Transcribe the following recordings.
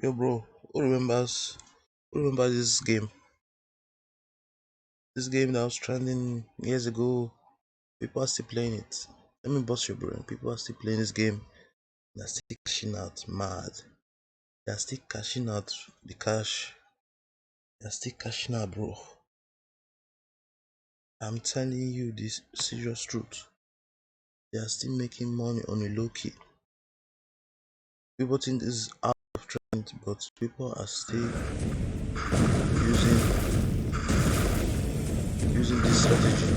Yo, bro, who remembers this game? This game that was trending years ago. People are still playing it. Let me bust your brain. People are still playing this game. They're still cashing out mad. They're still cashing out the cash. They're still cashing out, bro. I'm telling you this serious truth. They are still making money on a low key. People think this is out of trend, but people are still using this strategy.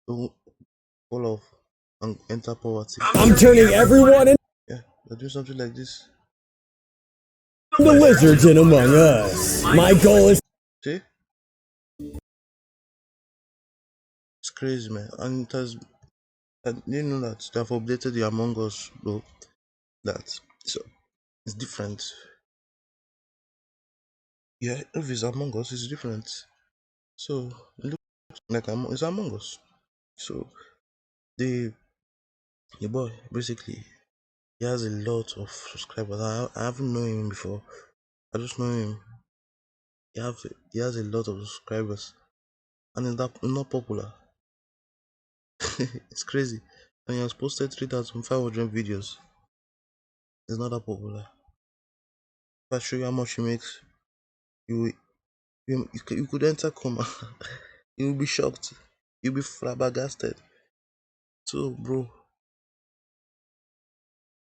Don't fall off and enter poverty. I'm turning everyone into Yeah, they're doing something like this. lizards in Among Us. My goal is See? It's crazy, man. And it has, and you know that they've updated the Among Us though. That so it's different. Yeah, if it's Among Us, it's different. So it looks like it's Among Us. So the the boy basically he has a lot of subscribers. I haven't known him before. I just know him. He has a lot of subscribers, and he's not popular. It's crazy. And he has posted 3,500 videos. It's not that popular. If I show you how much he makes, you you could enter coma. You will be shocked. You'll be flabbergasted. So, bro,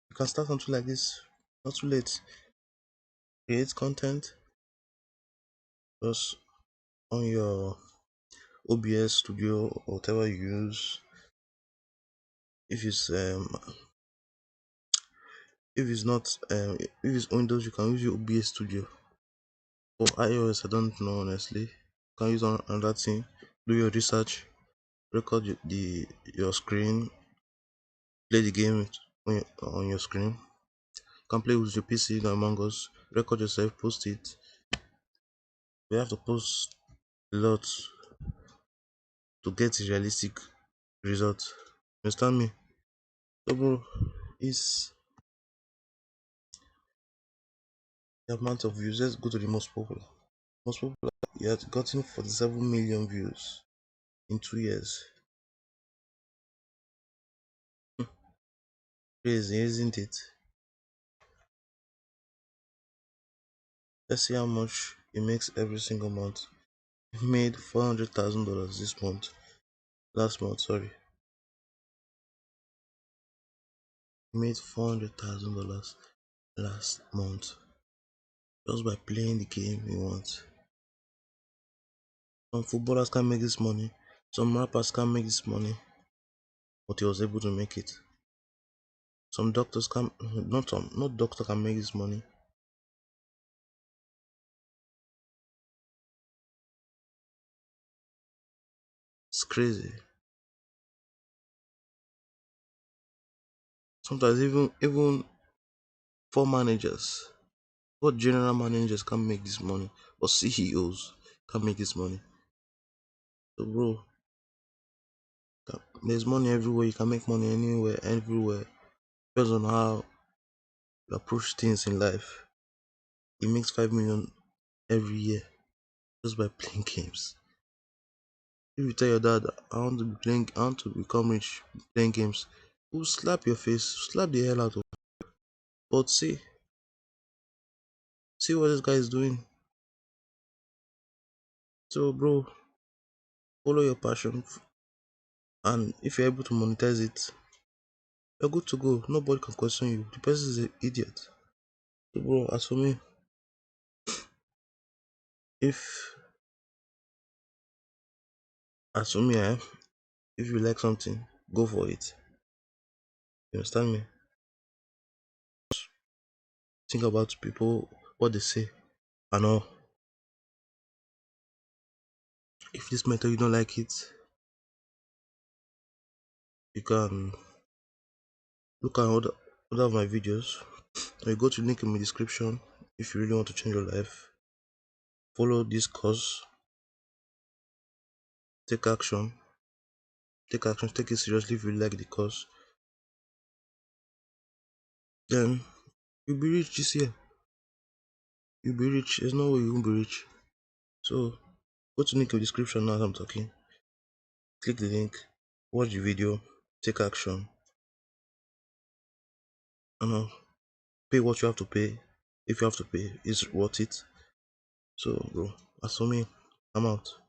you can start something like this. Not too late. Create content just on your OBS studio or whatever you use. If it's if it's Windows, you can use your OBS studio. For iOS, I don't know honestly. You can use another thing. Do your research. Record your screen. Play the game on your screen. You can play with your PC in Among Us. Record yourself. Post it. You have to post a lot to get a realistic result. Understand me? So, bro, it's the amount of views. Let's go to the most popular. Most popular, he has gotten 47 million views in 2 years. Crazy, isn't it? Let's see how much he makes every single month. He made $400,000 this month. Last month, sorry. He made $400,000 last month just by playing the game he wants. Some footballers can't make this money. Some rappers can't make this money, but he was able to make it. Some doctors can not doctor can make this money. It's crazy. Sometimes even for managers, what general managers can make this money, or CEOs can make this money. So, bro, there's money everywhere. You can make money anywhere, everywhere. Depends on how you approach things in life. He makes 5 million every year just by playing games. If you tell your dad, I want to become rich playing games, he will slap your face, slap the hell out of you. But see what this guy is doing. So, bro, follow your passion, and if you're able to monetize it, you're good to go. Nobody can question you. The person is an idiot. So, bro, as for me, if eh, if you like something, go for it. You understand me? Think about people, what they say, and all. If this method you don't like it, you can look at other of my videos. Or you go to link in my description if you really want to change your life. Follow this course, take action, take it seriously if you like the course. then you'll be rich this year. You'll be rich. There's no way you won't be rich. So go to link in the description now as I'm talking. Click the link, watch the video, take action, and pay what you have to pay. If you have to pay, it's worth it. So bro, as for me, I'm out.